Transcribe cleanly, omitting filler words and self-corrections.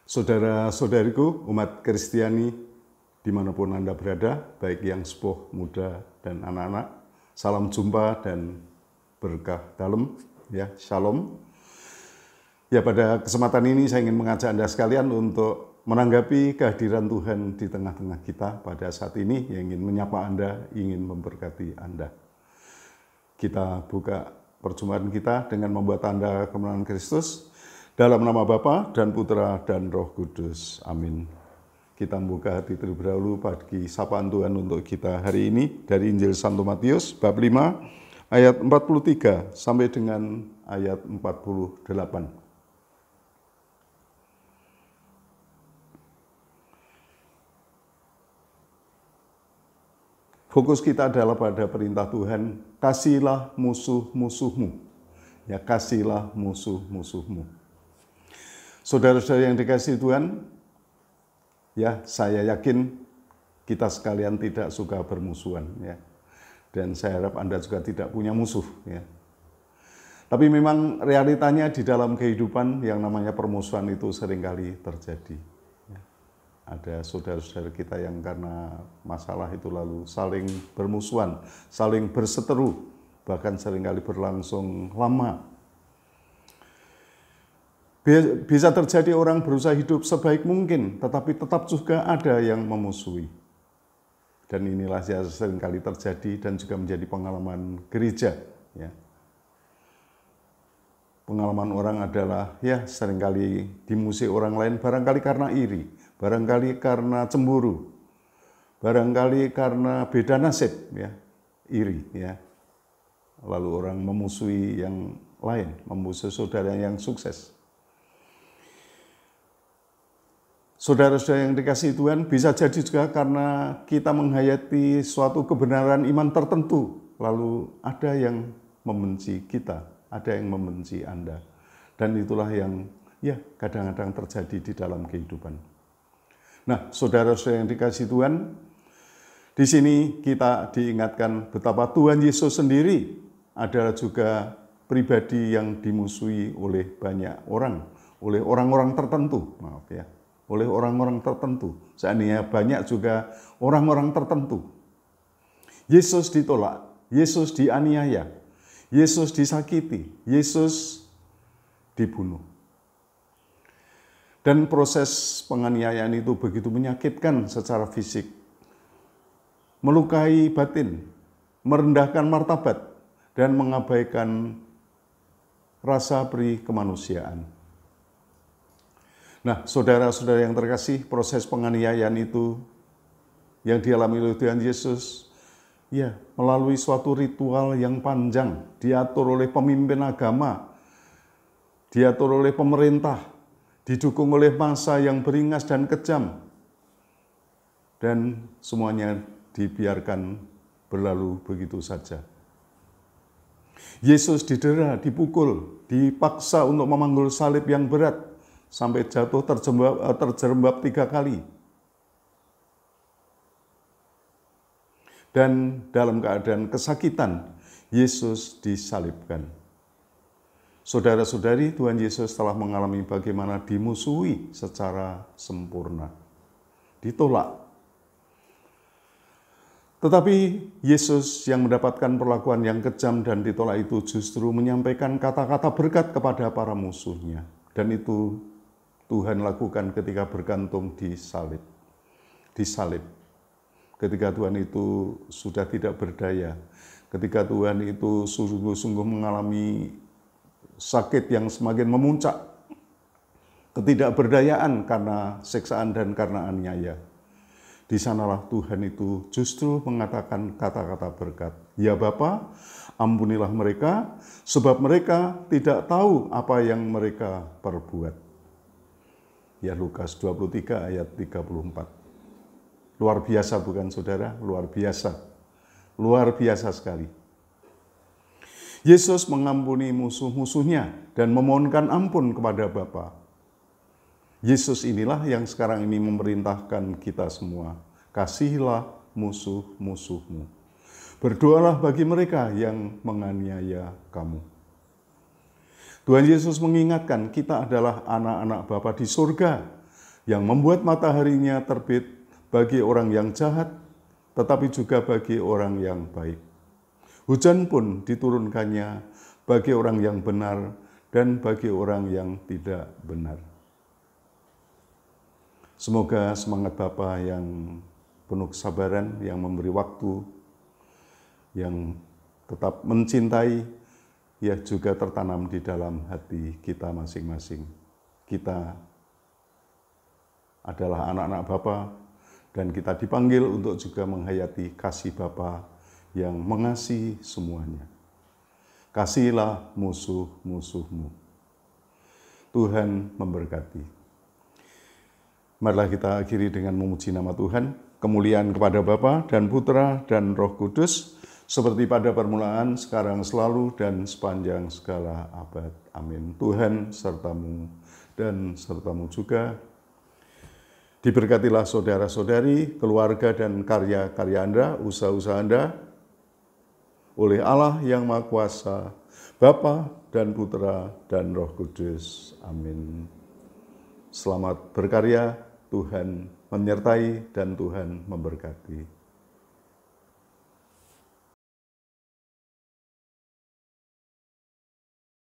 Saudara-saudariku, umat Kristiani dimanapun Anda berada, baik yang sepuh, muda, dan anak-anak, salam jumpa dan berkah dalam, ya, shalom. Ya, pada kesempatan ini saya ingin mengajak Anda sekalian untuk menanggapi kehadiran Tuhan di tengah-tengah kita pada saat ini, yang ingin menyapa Anda, ingin memberkati Anda. Kita buka perjumpaan kita dengan membuat Anda kemenangan Kristus. Dalam nama Bapa dan Putra dan Roh Kudus. Amin. Kita membuka hati terlebih dahulu bagi sapaan Tuhan untuk kita hari ini dari Injil Santo Matius bab 5 ayat 43 sampai dengan ayat 48. Fokus kita adalah pada perintah Tuhan, kasihilah musuh-musuhmu. Ya, kasihilah musuh-musuhmu. Saudara-saudara yang dikasihi Tuhan, ya, saya yakin kita sekalian tidak suka bermusuhan, ya. Dan saya harap Anda juga tidak punya musuh, ya. Tapi memang realitanya di dalam kehidupan yang namanya permusuhan itu seringkali terjadi. Ya. Ada saudara-saudara kita yang karena masalah itu lalu saling bermusuhan, saling berseteru, bahkan seringkali berlangsung lama. Bisa terjadi orang berusaha hidup sebaik mungkin, tetapi tetap juga ada yang memusuhi. Dan inilah yang seringkali terjadi dan juga menjadi pengalaman gereja. Ya. Pengalaman orang adalah, ya, seringkali dimusuhi orang lain, barangkali karena iri, barangkali karena cemburu, barangkali karena beda nasib, ya, iri, ya. Lalu orang memusuhi yang lain, memusuhi saudara yang sukses. Saudara-saudara yang dikasihi Tuhan, bisa jadi juga karena kita menghayati suatu kebenaran iman tertentu, lalu ada yang membenci kita, ada yang membenci Anda. Dan itulah yang, ya, kadang-kadang terjadi di dalam kehidupan. Nah, saudara-saudara yang dikasihi Tuhan, di sini kita diingatkan betapa Tuhan Yesus sendiri adalah juga pribadi yang dimusuhi oleh banyak orang, oleh orang-orang tertentu, maaf ya. Oleh orang-orang tertentu. Seandainya banyak juga orang-orang tertentu. Yesus ditolak, Yesus dianiaya, Yesus disakiti, Yesus dibunuh. Dan proses penganiayaan itu begitu menyakitkan secara fisik, melukai batin, merendahkan martabat, dan mengabaikan rasa peri kemanusiaan. Nah, saudara-saudara yang terkasih, proses penganiayaan itu yang dialami oleh Tuhan Yesus, ya, melalui suatu ritual yang panjang, diatur oleh pemimpin agama, diatur oleh pemerintah, didukung oleh massa yang beringas dan kejam, dan semuanya dibiarkan berlalu begitu saja. Yesus didera, dipukul, dipaksa untuk memanggul salib yang berat, sampai jatuh terjerembab 3 kali. Dan dalam keadaan kesakitan, Yesus disalibkan. Saudara-saudari, Tuhan Yesus telah mengalami bagaimana dimusuhi secara sempurna, ditolak. Tetapi Yesus yang mendapatkan perlakuan yang kejam dan ditolak itu justru menyampaikan kata-kata berkat kepada para musuhnya. Dan itu Tuhan lakukan ketika bergantung di salib. Disalib. Ketika Tuhan itu sudah tidak berdaya. Ketika Tuhan itu sungguh-sungguh mengalami sakit yang semakin memuncak. Ketidakberdayaan karena siksaan dan karena aniaya. Di sanalah Tuhan itu justru mengatakan kata-kata berkat. Ya Bapa, ampunilah mereka, sebab mereka tidak tahu apa yang mereka perbuat. Ya, Lukas 23 ayat 34. Luar biasa bukan saudara? Luar biasa. Luar biasa sekali. Yesus mengampuni musuh-musuhnya dan memohonkan ampun kepada Bapa. Yesus inilah yang sekarang ini memerintahkan kita semua. Kasihilah musuh-musuhmu. Berdoalah bagi mereka yang menganiaya kamu. Tuhan Yesus mengingatkan kita adalah anak-anak Bapa di surga. yang membuat mataharinya terbit bagi orang yang jahat, tetapi juga bagi orang yang baik. Hujan pun diturunkannya bagi orang yang benar dan bagi orang yang tidak benar. Semoga semangat Bapa yang penuh kesabaran, yang memberi waktu, yang tetap mencintai, ya juga tertanam di dalam hati kita masing-masing. Kita adalah anak-anak Bapa dan kita dipanggil untuk juga menghayati kasih Bapa yang mengasihi semuanya. Kasihilah musuh-musuhmu. Tuhan memberkati. Marilah kita akhiri dengan memuji nama Tuhan. Kemuliaan kepada Bapa dan Putra dan Roh Kudus, seperti pada permulaan, sekarang, selalu, dan sepanjang segala abad. Amin. Tuhan sertamu dan sertamu juga. Diberkatilah saudara-saudari, keluarga dan karya-karya Anda, usaha-usaha Anda, oleh Allah yang Maha Kuasa, Bapa dan Putra dan Roh Kudus. Amin. Selamat berkarya, Tuhan menyertai dan Tuhan memberkati.